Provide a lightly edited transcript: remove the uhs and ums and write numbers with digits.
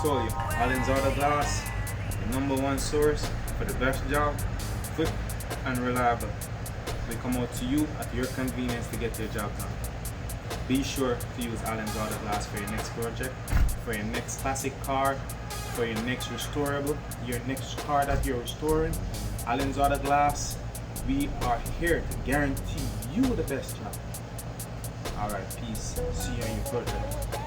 told you, Allen's Auto Glass, the #1 source for the best job, quick and reliable. We come out to you at your convenience to get your job done. Be sure to use Allen's Auto Glass for your next project, for your next classic car, for your next restorable, your next car that you're restoring. Allen's Auto Glass, we are here to guarantee you the best job. Alright, peace. See you on your project.